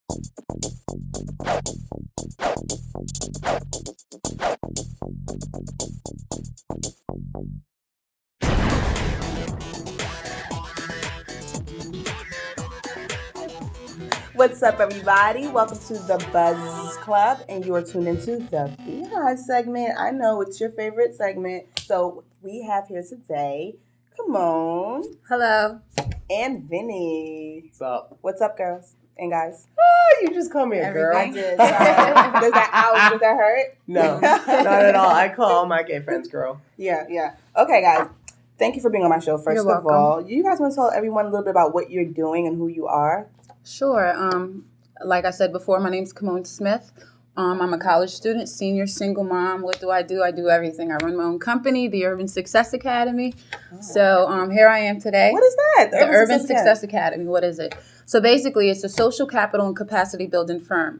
What's up, everybody? Welcome to the Buzz Club, and you are tuned into the Beehive segment. I know it's your favorite segment, so we have here today, come on, hello, and Vinny. What's up? What's up, girls and guys? Oh, you just call me a girl. I did. Sorry. Does that hurt? No, not at all. I call all my gay friends girl. Yeah. Okay, guys. Thank you for being on my show. First of all, you guys want to tell everyone a little bit about what you're doing and who you are? Sure. Like I said before, my name's Kimon Smith. I'm a college student, senior single mom. What do? I do everything. I run my own company, the Urban Success Academy. Oh. So here I am today. What is that? The Urban Success Academy. What is it? So basically, it's a social capital and capacity building firm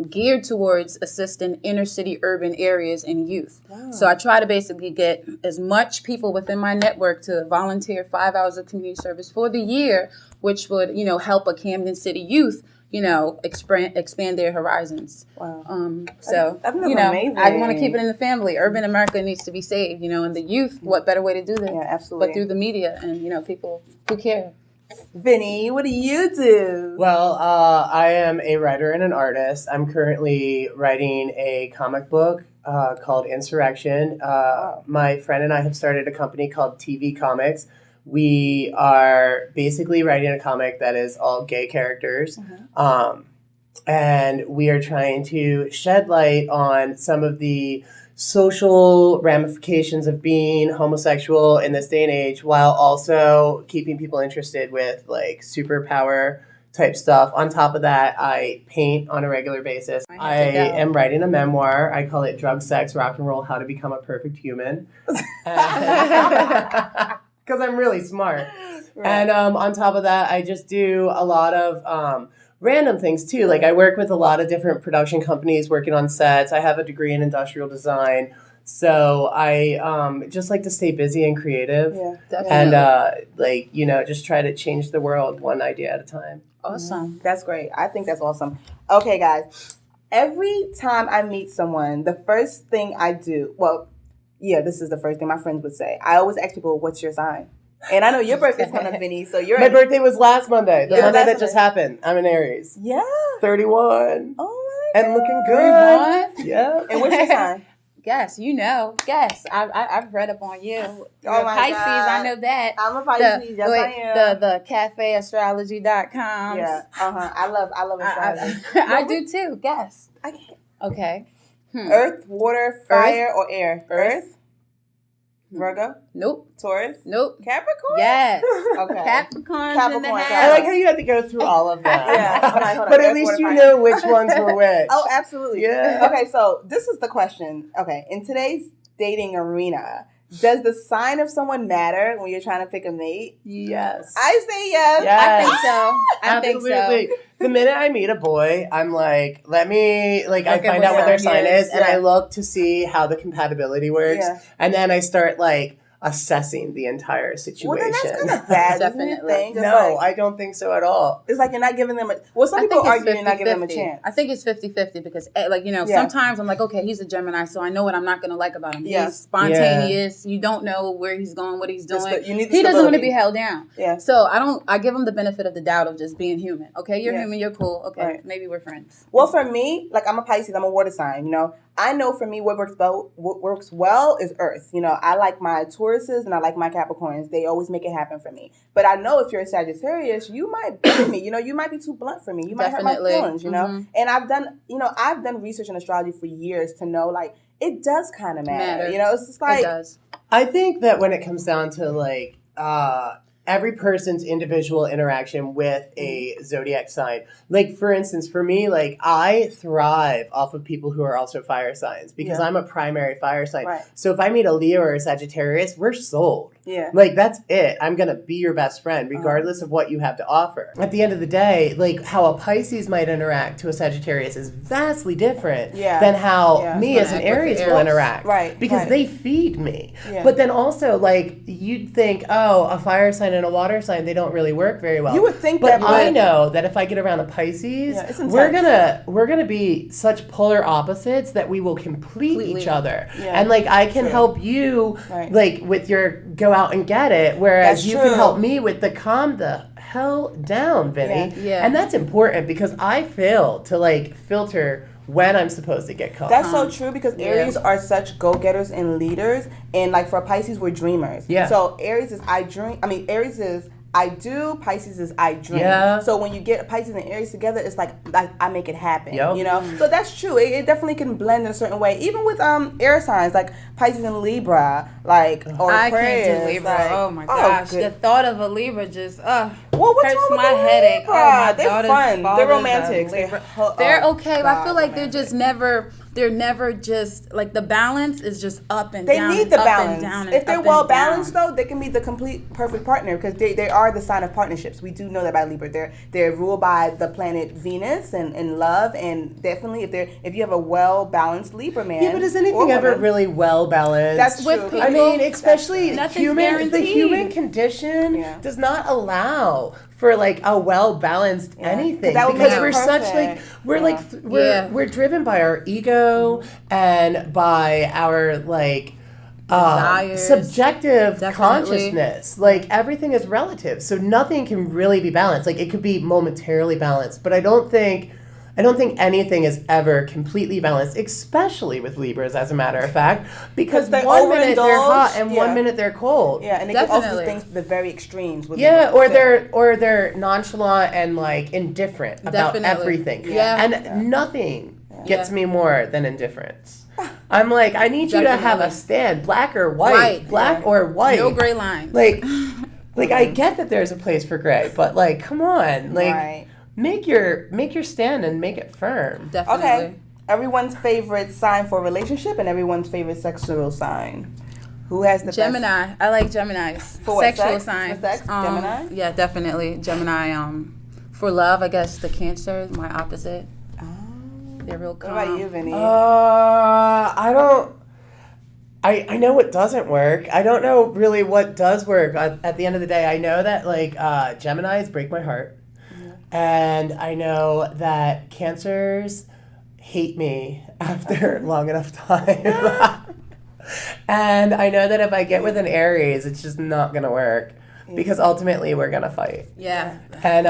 geared towards assisting inner city urban areas and youth. Wow. So I try to basically get as much people within my network to volunteer 5 hours of community service for the year, which would, help a Camden City youth, expand their horizons. Wow. Amazing. I want to keep it in the family. Urban America needs to be saved, and the youth, what better way to do that? Yeah, absolutely. But through the media and, people who care. Vinny, what do you do? Well, I am a writer and an artist. I'm currently writing a comic book called Insurrection. My friend and I have started a company called TV Comics. We are basically writing a comic that is all gay characters. Mm-hmm. And we are trying to shed light on some of the social ramifications of being homosexual in this day and age, while also keeping people interested with like superpower type stuff. On top of that, I paint on a regular basis. I am writing a memoir. I call it Drug, Sex, Rock and Roll, How to Become a Perfect Human. Because I'm really smart. Right. And on top of that, I just do a lot of random things too. Like I work with a lot of different production companies working on sets. I have a degree in industrial design. So I just like to stay busy and creative. Yeah, definitely. And just try to change the world one idea at a time. Awesome. Mm-hmm. That's great. I think that's awesome. Okay, guys. Every time I meet someone, the first thing I do, this is the first thing my friends would say. I always ask people, what's your sign? And I know your birthday's coming up, Vinny, so My birthday was last Monday. The Monday that just happened. I'm an Aries. Yeah. 31. Oh, my God. And looking good. 31? Yeah. And what's your sign? Guess. I've read up on you. You're my Pisces, God. I know that. I'm a Pisces, yes I am. The cafeastrology.com. Yeah, I love astrology. I do too, guess. I can't. Okay. Earth, water, fire, or air? Earth? Virgo? Nope. Taurus? Nope. Capricorn? Yes. Okay. Capricorn in the house. I like how you had to go through all of that. Yeah. Hold on. But at least you know which ones were which. Oh, absolutely. Yeah. Okay, so this is the question. Okay, in today's dating arena, does the sign of someone matter when you're trying to pick a mate? Yes. I say yes. I think so. Absolutely. The minute I meet a boy, I'm like, I find out what their sign is, and I look to see how the compatibility works. Yeah. And then I start assessing the entire situation. Well, then that's kind of bad. Definitely. No, I don't think so at all. It's like you're not giving them some people argue you're not giving them a chance. I think it's 50-50 because, sometimes I'm like, okay, he's a Gemini, so I know what I'm not going to like about him. Yeah. He's spontaneous. Yeah. You don't know where he's going, what he's doing. He doesn't want to be held down. Yeah. So I give him the benefit of the doubt of just being human. Okay, you're human, you're cool. Okay, maybe we're friends. Well, for me, I'm a Pisces, I'm a water sign, I know for me what works well is Earth. I like my Tauruses and I like my Capricorns. They always make it happen for me. But I know if you're a Sagittarius, you might beat me. You might be too blunt for me. You might hurt my feelings, Mm-hmm. And I've done research in astrology for years to know it does kind of matter. It's just it does. I think that when it comes down to every person's individual interaction with a zodiac sign. For instance, for me, I thrive off of people who are also fire signs because I'm a primary fire sign. Right. So if I meet a Leo or a Sagittarius, we're sold. Yeah. Like, that's it. I'm going to be your best friend, regardless of what you have to offer. At the end of the day, like, how a Pisces might interact to a Sagittarius is vastly different than how me as an Aries will interact. Right. Because they feed me. Yeah. But then also, like, you'd think, oh, a fire sign and a water sign, they don't really work very well. You would think but that. But I know that if I get around a Pisces, we're gonna be such polar opposites that we will complete each other. Yeah. And, like, I can help you, like, with your go out and get it, whereas you can help me with the calm the hell down, Vinny. Yeah. And that's important because I fail to, like, filter when I'm supposed to get calm. That's so true because Aries are such go-getters and leaders, and, like, for Pisces, we're dreamers. Yeah. So Aries is Aries is I do, Pisces is I dream. Yeah. So when you get Pisces and Aries together, it's like I make it happen. Yep. You know? So that's true. It definitely can blend in a certain way. Even with air signs like Pisces and Libra, like, or I Aquarius. can't do Libra. Like, oh my gosh. The thought of a Libra just well, what's hurts wrong with my headache. Libra? Oh, my they're fun. They're romantic. They're okay, but I feel like they're never just, like, the balance is just up and down. They need the balance. And if they're well balanced, though, they can be the complete perfect partner because they are the sign of partnerships. We do know that by Libra. They're ruled by the planet Venus and love, and definitely if you have a well balanced Libra man. Yeah, but is anything ever really well balanced? That's with true. people. I mean, especially the human condition does not allow for, like, a well balanced anything because we're such, like, we're driven by our ego and by our, like, subjective consciousness. Like, everything is relative, so nothing can really be balanced. Like, it could be momentarily balanced, but I don't think anything is ever completely balanced, especially with Libras, as a matter of fact, because 1 minute they're hot and 1 minute they're cold. Yeah, and they can also do things to the very extremes. With they're nonchalant and, like, indifferent about everything. Yeah. And nothing gets me more than indifference. I'm like, I need you to have a stand, black or white, black or white. No gray lines. Like, I get that there's a place for gray, but, like, come on, like. Make your stand and make it firm. Definitely. Okay. Everyone's favorite sign for a relationship and everyone's favorite sexual sign. Who has the Gemini. best? I like Geminis. For sexual sex? sign. For sex? Gemini? Yeah, definitely. Gemini. For love, I guess the Cancer, my opposite. Oh. They're real calm. What about you, Vinny? I don't. I know what doesn't work. I don't know really what does work. At the end of the day, I know that, like, Geminis break my heart. And I know that Cancers hate me after long enough time. And I know that if I get with an Aries, it's just not going to work. Because ultimately, we're going to fight. Yeah. And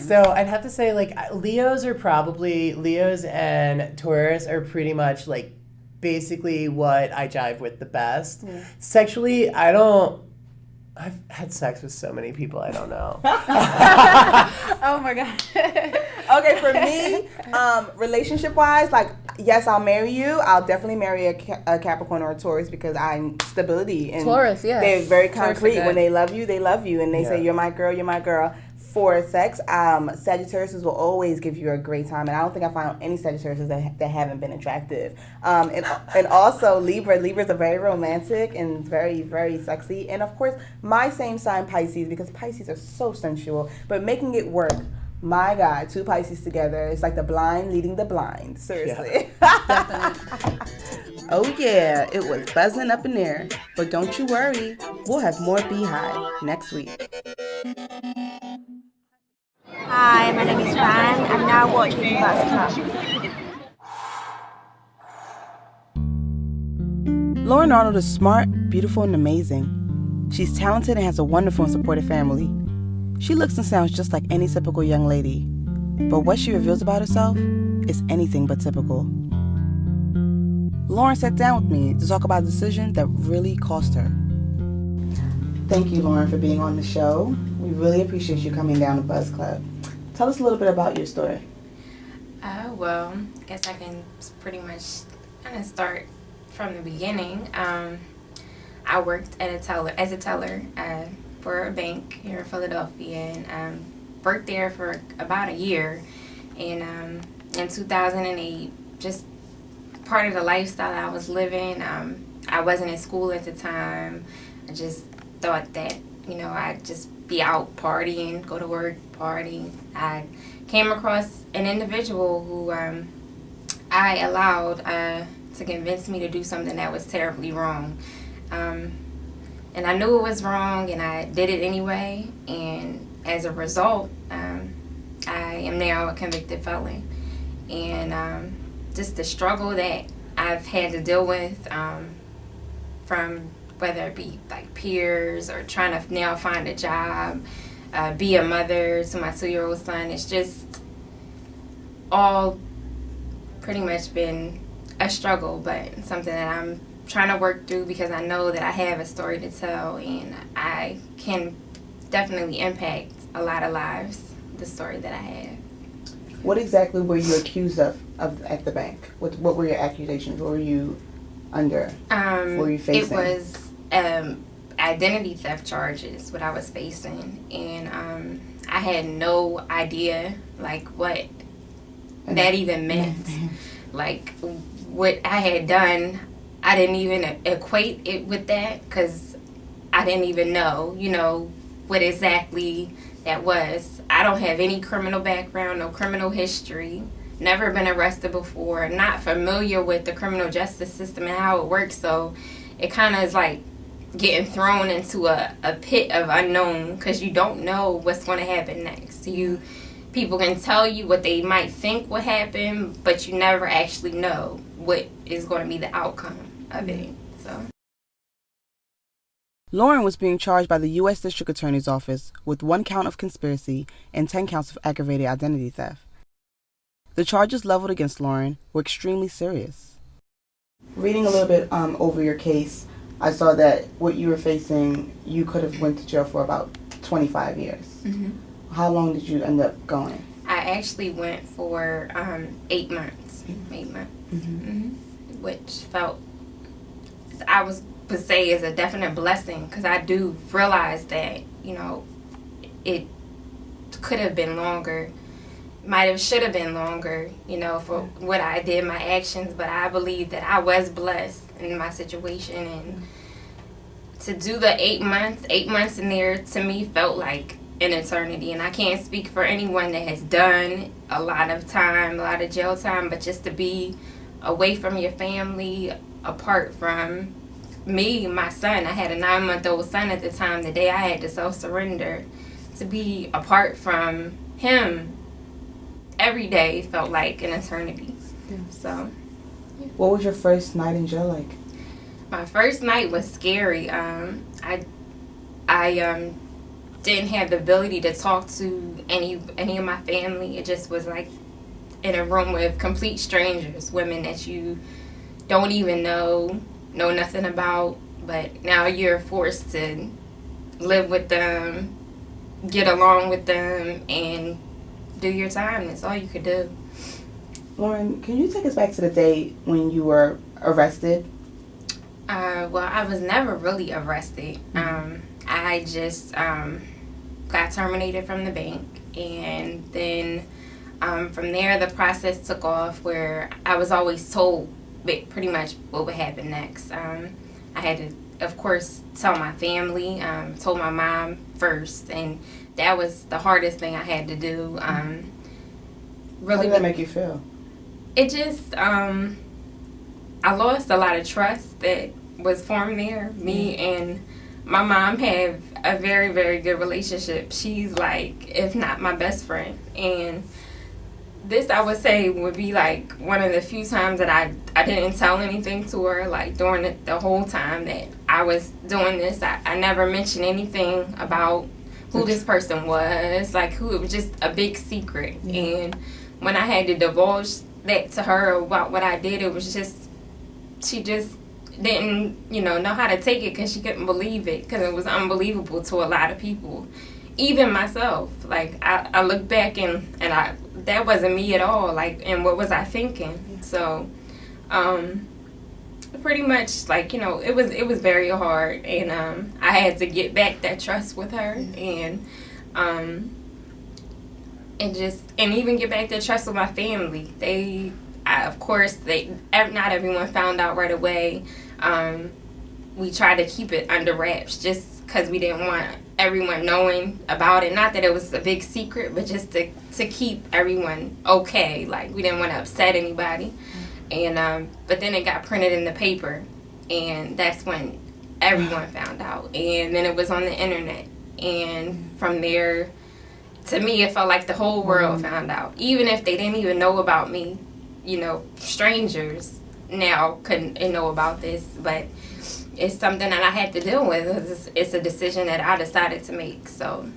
so I'd have to say, like, Leos and Taurus are pretty much, like, basically what I jive with the best. Yeah. Sexually, I've had sex with so many people I don't know. Oh my God. Okay, for me, relationship-wise, like, yes, I'll marry you. I'll definitely marry a Capricorn or a Taurus because I'm stability. And Taurus, yeah. They're very concrete. When they love you, and they say, you're my girl, you're my girl. For sex, Sagittarius will always give you a great time, and I don't think I found any Sagittarius that haven't been attractive. And also Libras are very romantic and very, very sexy. And of course, my same sign, Pisces, because Pisces are so sensual, but making it work. My God, two Pisces together, it's like the blind leading the blind. Seriously. Yeah. Oh yeah, it was buzzing up in there. But don't you worry, we'll have more Beehive next week. Hi, my name is Fan. I'm now watching BUZZKLUB. Lauren Arnold is smart, beautiful, and amazing. She's talented and has a wonderful and supportive family. She looks and sounds just like any typical young lady. But what she reveals about herself is anything but typical. Lauren sat down with me to talk about a decision that really cost her. Thank you, Lauren, for being on the show. We really appreciate you coming down to BUZZKLUB. Tell us a little bit about your story. Well, I guess I can pretty much kind of start from the beginning. I worked as a teller for a bank here in Philadelphia, and worked there for about a year. And in 2008, just part of the lifestyle I was living, I wasn't in school at the time. I just thought that, I'd just be out partying, go to work, party. I came across an individual who I allowed to convince me to do something that was terribly wrong. And I knew it was wrong, and I did it anyway. And as a result, I am now a convicted felon. And just the struggle that I've had to deal with from whether it be like peers or trying to now find a job, be a mother to my 2-year-old son, it's just all pretty much been a struggle, but something that I'm trying to work through because I know that I have a story to tell and I can definitely impact a lot of lives, the story that I have. What exactly were you accused of at the bank? What were your accusations? What were you under? What were you facing? It was identity theft charges, what I was facing. And I had no idea, like, what that even meant. Like, what I had done, I didn't even equate it with that because I didn't even know, what exactly that was. I don't have any criminal background, no criminal history, never been arrested before, not familiar with the criminal justice system and how it works. So it kind of is like getting thrown into a pit of unknown because you don't know what's going to happen next. People can tell you what they might think will happen, but you never actually know what is going to be the outcome of it. So Lauren was being charged by the U.S. District Attorney's Office with 1 count of conspiracy and 10 counts of aggravated identity theft. The charges leveled against Lauren were extremely serious. Reading a little bit over your case, I saw that what you were facing, you could have went to jail for about 25 years. Mm-hmm. How long did you end up going? I actually went for 8 months. 8 months. Mm-hmm. Which felt, I would say, is a definite blessing because I do realize that, it could have been longer. Should have been longer, for what I did, my actions, but I believe that I was blessed in my situation. And to do the 8 months in there, to me, felt like an eternity. And I can't speak for anyone that has done a lot of time, a lot of jail time, but just to be away from your family, apart from me, my son. I had a 9-month-old son at the time, the day I had to self-surrender. To be apart from him every day felt like an eternity. Yeah. So, yeah. What was your first night in jail like? My first night was scary. I didn't have the ability to talk to any of my family. It just was like in a room with complete strangers, women that you don't even know nothing about, but now you're forced to live with them, get along with them, and do your time. That's all you could do. Lauren, can you take us back to the day when you were arrested? Well, I was never really arrested. I just got terminated from the bank, and then from there the process took off where I was always told pretty much what would happen next. I had to, of course, tell my family, told my mom first, and that was the hardest thing I had to do. Really, how did that make you feel? It just, I lost a lot of trust that was formed there. Me and my mom have a very, very good relationship. She's like, if not my best friend. And this, I would say, would be like one of the few times that I didn't tell anything to her, like during the whole time that I was doing this. I never mentioned anything about who this person was, like who, it was just a big secret. Yeah. And when I had to divulge that to her about what I did, it was just, she just didn't, know how to take it because she couldn't believe it, because it was unbelievable to a lot of people, even myself. Like, I look back and that wasn't me at all, like, and what was I thinking? Yeah. So, pretty much, like, it was very hard, and I had to get back that trust with her, and even get back that trust with my family. Of course, not everyone found out right away. We tried to keep it under wraps, just because we didn't want everyone knowing about it. Not that it was a big secret, but just to keep everyone okay. Like, we didn't want to upset anybody. And but then it got printed in the paper, and that's when everyone found out. And then it was on the internet, and from there, to me, it felt like the whole world found out. Even if they didn't even know about me, you know, strangers now couldn't know about this, but it's something that I had to deal with. It's a decision that I decided to make, so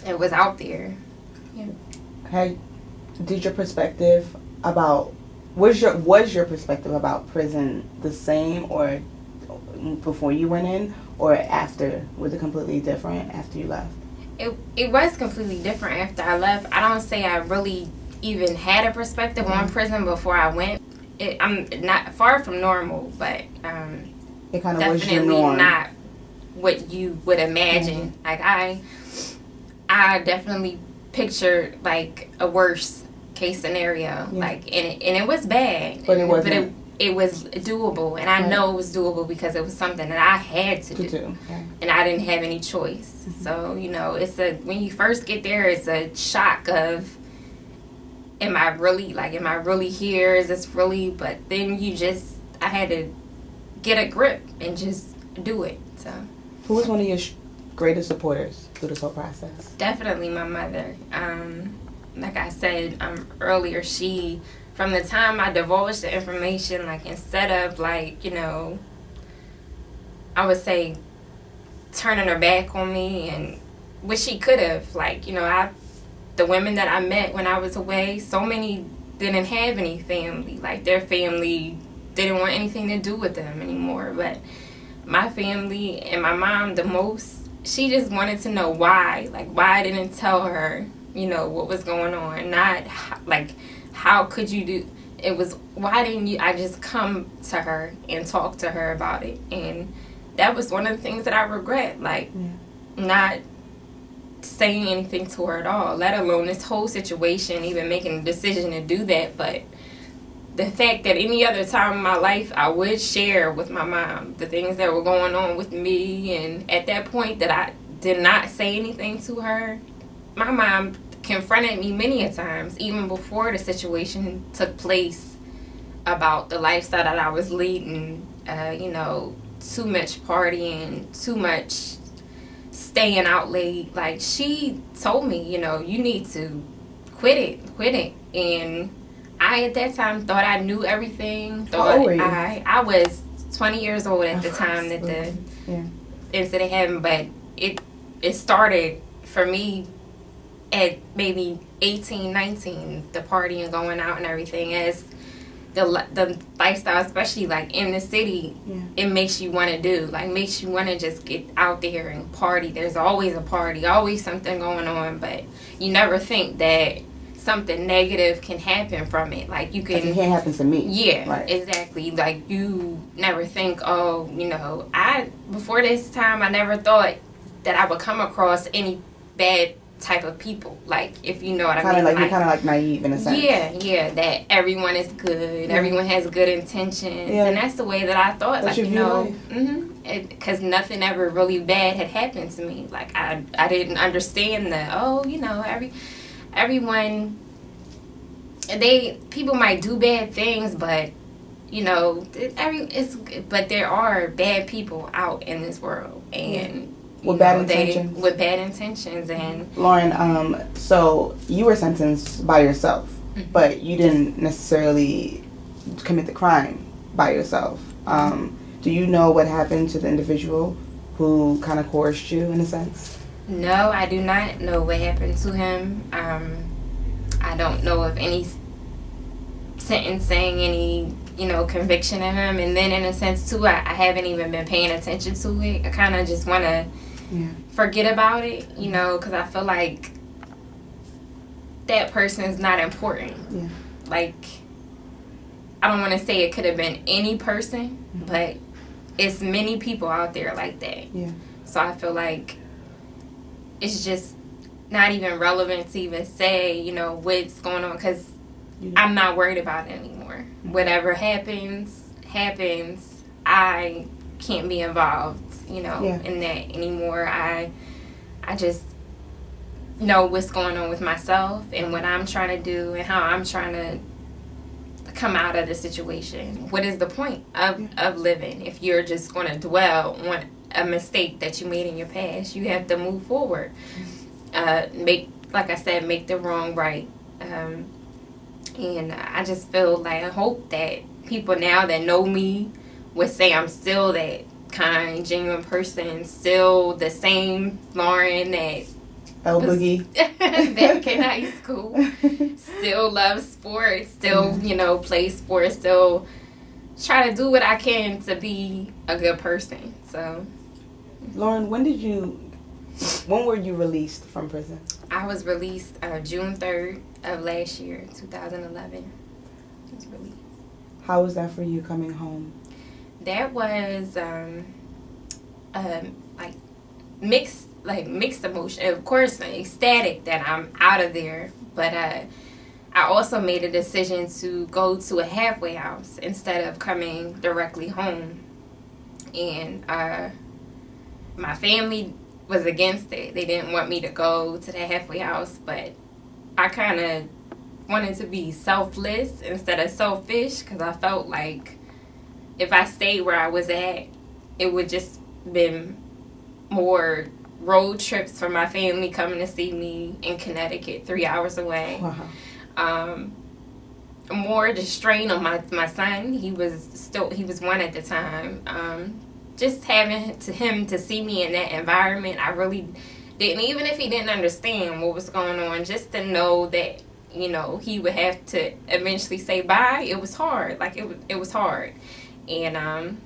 it was out there. Yeah. Hey, did your perspective about was your perspective about prison the same, or before you went in, or after? Was it completely different after you left? It was completely different after I left. I don't say I really even had a perspective on prison before I went. I'm not far from normal, but it kind of was your definitely norm. not what you would imagine. Like I definitely pictured like a worse case scenario, like and it was bad, but it wasn't. But it was doable, and I know it was doable because it was something that I had to do. And I didn't have any choice. So, you know, when you first get there, it's a shock of, am I really here? Is this really? But then I had to get a grip and just do it. So, who was one of your greatest supporters through this whole process? Definitely my mother. Like I said earlier, from the time I divulged the information, like, instead of, like, you know, I would say turning her back on me, and which she could have, like, you know, the women that I met when I was away, so many didn't have any family. Like, their family didn't want anything to do with them anymore. But my family and my mom, the most, she just wanted to know why. Like, why I didn't tell her, you know, what was going on. Not, like, how could you do it? Was, why didn't I just come to her and talk to her about it? And that was one of the things that I regret, like, not saying anything to her at all, let alone this whole situation, even making a decision to do that. But the fact that any other time in my life I would share with my mom the things that were going on with me, and at that point that I did not say anything to her, my mom confronted me many a times, even before the situation took place, about the lifestyle that I was leading. You know, too much partying, too much staying out late. Like, she told me, you know, you need to quit it. And I, at that time, thought I knew everything. How old were you? I was 20 years old at the time that the incident happened, but it started for me at maybe 18, 19, the partying, going out and everything. As the lifestyle, especially like in the city, it makes you want to do, like, makes you want to just get out there and party. There's always a party, always something going on, but you never think that something negative can happen from it. Like, it can't happen to me. Yeah, right. Exactly. Like, you never think, oh, you know, before this time, I never thought that I would come across any bad type of people, like, if you know what I mean. You're kind of like naive in a sense. Yeah, that everyone is good, everyone has good intentions, and that's the way that I thought. That's, like, you know, because nothing ever really bad had happened to me. Like, I didn't understand that. Oh, you know, everyone, people might do bad things, but, you know, but there are bad people out in this world, and with bad intentions. With bad intentions. And Lauren, so you were sentenced by yourself, but you didn't necessarily commit the crime by yourself. Do you know what happened to the individual who kind of coerced you, in a sense? No, I do not know what happened to him. I don't know of any sentencing, any, you know, conviction of him. And then, in a sense, too, I haven't even been paying attention to it. I kind of just want to forget about it, you know, because I feel like that person is not important. Yeah. Like, I don't want to say it could have been any person, but it's many people out there like that. Yeah. So I feel like it's just not even relevant to even say, you know, what's going on, because I'm not worried about it anymore. Whatever happens. I can't be involved, in that anymore. I just know what's going on with myself and what I'm trying to do and how I'm trying to come out of the situation. What is the point of living if you're just going to dwell on a mistake that you made in your past? You have to move forward. Like I said, make the wrong right. And I just feel like, I hope that people now that know me would say I'm still that kind, genuine person, still the same Lauren that El Boogie back in high school, still love sports, still play sports, still try to do what I can to be a good person. So, Lauren, when were you released from prison? I was released June 3rd of last year, 2011. I was released. How was that for you coming home? That was mixed emotion. Of course, ecstatic that I'm out of there, but I also made a decision to go to a halfway house instead of coming directly home. And my family was against it. They didn't want me to go to the halfway house, but I kind of wanted to be selfless instead of selfish, because I felt like if I stayed where I was at, it would just been more road trips for my family coming to see me in Connecticut, 3 hours away. Wow. More the strain on my son. He was 1 at the time. Just having him to see me in that environment, I really didn't, even if he didn't understand what was going on, just to know that, he would have to eventually say bye. It was hard. Like, it was hard. And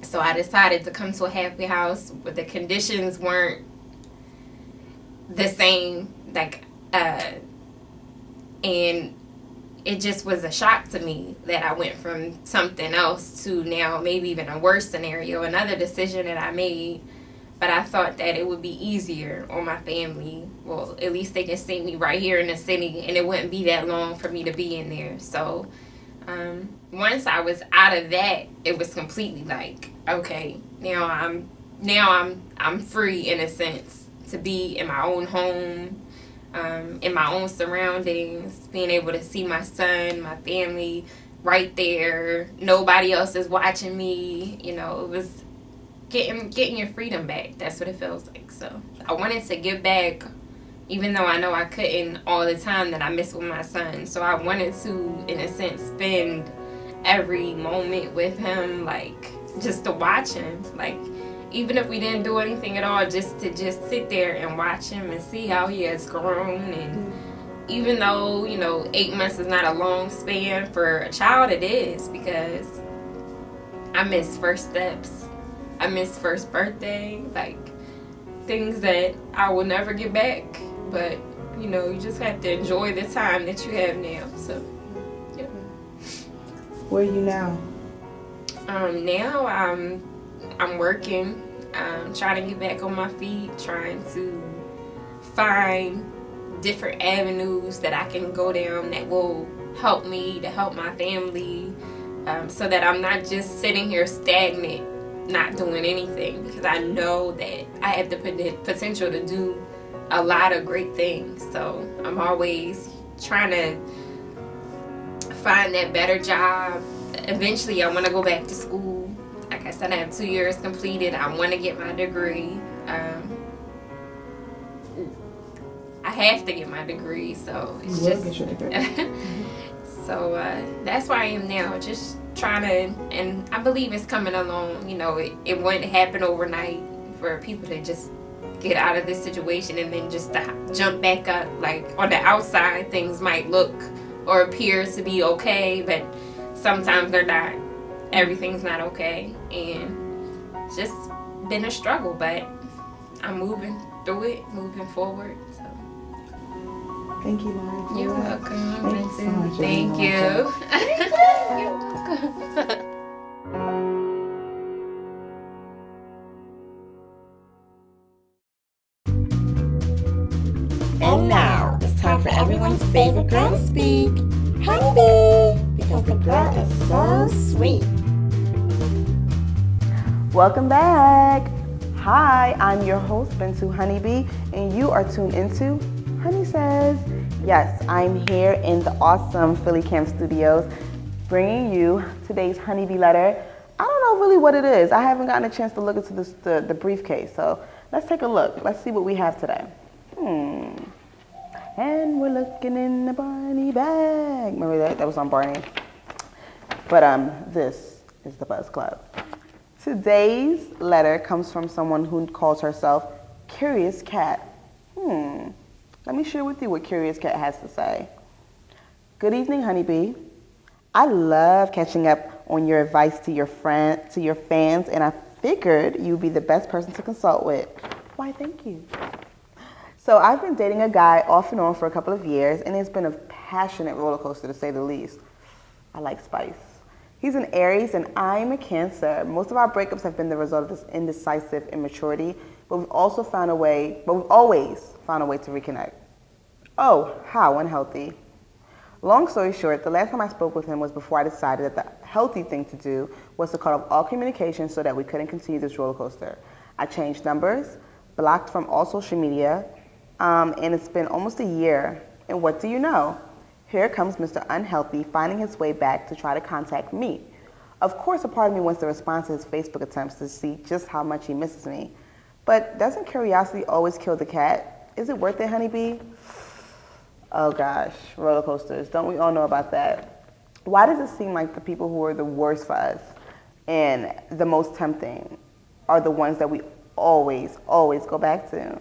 so I decided to come to a halfway house where the conditions weren't the same. And it just was a shock to me that I went from something else to now maybe even a worse scenario, another decision that I made. But I thought that it would be easier on my family. Well, at least they can see me right here in the city, and it wouldn't be that long for me to be in there. So once I was out of that, it was completely like, okay, now I'm free in a sense to be in my own home, in my own surroundings, being able to see my son, my family right there. Nobody else is watching me. It was getting your freedom back. That's what it feels like. So I wanted to give back, even though I know I couldn't all the time that I miss with my son. So I wanted to, in a sense, spend every moment with him, like, just to watch him. Like, even if we didn't do anything at all, just to sit there and watch him and see how he has grown. And even though, 8 months is not a long span for a child, it is, because I miss first steps. I miss first birthday, like things that I will never get back. But, you just have to enjoy the time that you have now. So, yeah. Where are you now? Now I'm working, trying to get back on my feet, trying to find different avenues that I can go down that will help me, to help my family, so that I'm not just sitting here stagnant, not doing anything, because I know that I have the potential to do a lot of great things. So I'm always trying to find that better job. Eventually I want to go back to school. Like I said, I have 2 years completed. I want to get my degree. I have to get my degree, so it's You will get your degree. So that's where I am now, just trying to, and I believe it's coming along. It wouldn't happen overnight for people to just get out of this situation and then just to jump back up. Like, on the outside, things might look or appear to be okay, but sometimes they're not. Everything's not okay, and it's just been a struggle, but I'm moving through it, moving forward. So. Thank you, Lauren. for You're that. welcome. Thank you so much. Thank you. You're welcome. And now it's time for everyone's favorite girl to speak, Honeybee, because the girl is so sweet. Welcome back. Hi, I'm your host, Bintu Honeybee, and you are tuned into Honey Says. Yes, I'm here in the awesome Philly Camp Studios, bringing you today's Honeybee letter. I don't know really what it is. I haven't gotten a chance to look into the briefcase, so let's take a look. Let's see what we have today. And we're looking in the Barney bag. Remember that? That was on Barney. But this is the Buzz Club. Today's letter comes from someone who calls herself Curious Cat. Let me share with you what Curious Cat has to say. Good evening, Honeybee. I love catching up on your advice to your fans, and I figured you'd be the best person to consult with. Why, thank you. So I've been dating a guy off and on for a couple of years, and it's been a passionate roller coaster to say the least. I like spice. He's an Aries and I'm a Cancer. Most of our breakups have been the result of this indecisive immaturity, but we've always found a way to reconnect. Oh, how unhealthy. Long story short, the last time I spoke with him was before I decided that the healthy thing to do was to cut off all communication so that we couldn't continue this roller coaster. I changed numbers, blocked from all social media, and it's been almost a year. And what do you know? Here comes Mr. Unhealthy finding his way back to try to contact me. Of course, a part of me wants to respond to his Facebook attempts to see just how much he misses me. But doesn't curiosity always kill the cat? Is it worth it, Honeybee? Oh gosh, roller coasters. Don't we all know about that? Why does it seem like the people who are the worst for us and the most tempting are the ones that we always go back to?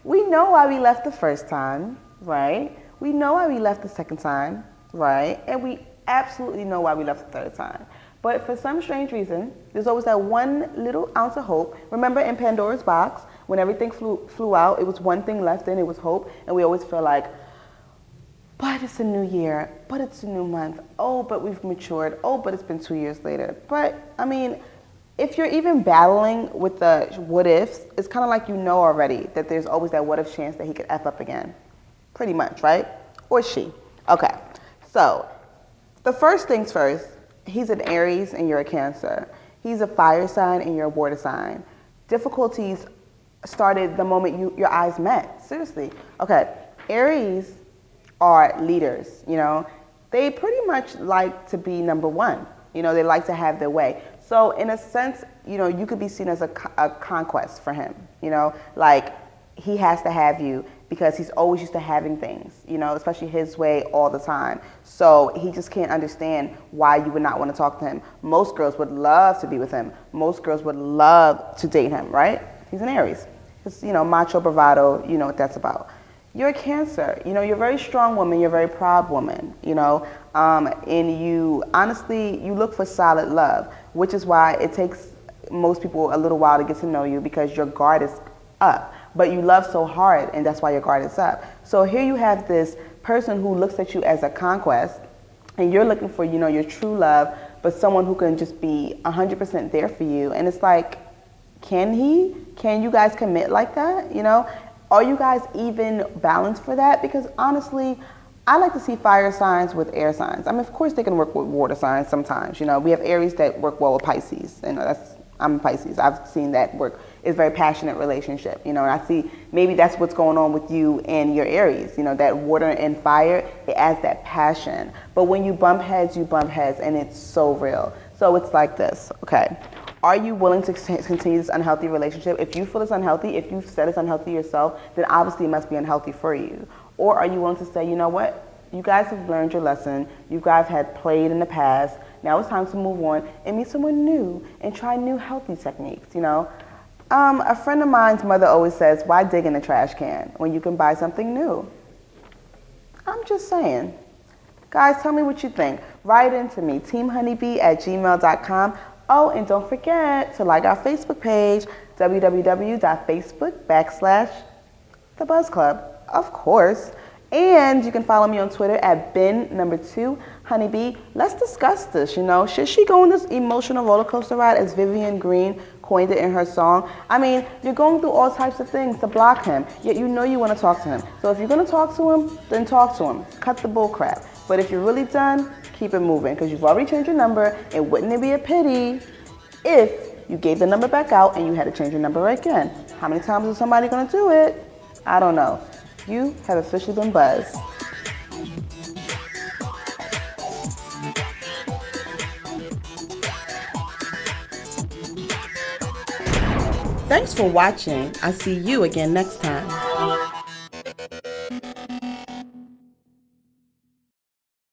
We know why we left the first time, right? We know why we left the second time, right? And we absolutely know why we left the third time. But for some strange reason, there's always that one little ounce of hope. Remember in Pandora's box, when everything flew out, it was one thing left and it was hope. And we always feel like, but it's a new year, but it's a new month. Oh, but we've matured. Oh, but it's been 2 years later. But, I mean, if you're even battling with the what ifs, it's kind of like you know already that there's always that what if chance that he could F up again. Pretty much, right? Or she. Okay. So, the first things first, he's an Aries and you're a Cancer. He's a fire sign and you're a water sign. Difficulties started the moment your eyes met. Seriously. Okay. Aries are leaders, you know. They pretty much like to be number one. You know, they like to have their way. So, in a sense, you know, you could be seen as a conquest for him, you know. Like, he has to have you because he's always used to having things, you know, especially his way all the time. So he just can't understand why you would not want to talk to him. Most girls would love to be with him. Most girls would love to date him, right? He's an Aries. It's, you know, macho bravado, you know what that's about. You're a Cancer. You know, you're a very strong woman. You're a very proud woman, you know, and you, honestly, you look for solid love, which is why it takes most people a little while to get to know you because your guard is up. But you love so hard, and that's why your guard is up. So here you have this person who looks at you as a conquest, and you're looking for, you know, your true love, but someone who can just be 100% there for you. And it's like, can you guys commit like that? You know, are you guys even balanced for that? Because honestly, I like to see fire signs with air signs. I mean, of course they can work with water signs sometimes. You know, we have Aries that work well with Pisces. You know, I'm a Pisces. I've seen that work. It's a very passionate relationship, you know, and I see maybe that's what's going on with you and your Aries, you know, that water and fire, it adds that passion. But when you bump heads, and it's so real. So it's like this, okay. Are you willing to continue this unhealthy relationship? If you feel it's unhealthy, if you've said it's unhealthy yourself, then obviously it must be unhealthy for you. Or are you willing to say, you know what, you guys have learned your lesson, you guys had played in the past, now it's time to move on and meet someone new and try new healthy techniques, you know? A friend of mine's mother always says, why dig in a trash can when you can buy something new? I'm just saying. Guys, tell me what you think. Write into me, teamhoneybee@gmail.com. Oh, and don't forget to like our Facebook page, www.facebook.com/thebuzzclub, of course. And you can follow me on Twitter at bin2honeybee. Let's discuss this, you know. Should she go on this emotional roller coaster ride as Vivian Green coined it in her song? I mean, you're going through all types of things to block him, yet you know you want to talk to him. So if you're going to talk to him, then talk to him. Cut the bull crap. But if you're really done, keep it moving because you've already changed your number, and wouldn't it be a pity if You gave the number back out and you had to change your number again. How many times is somebody going to do it? I don't know. You have officially been buzzed. Thanks for watching. I'll see you again next time.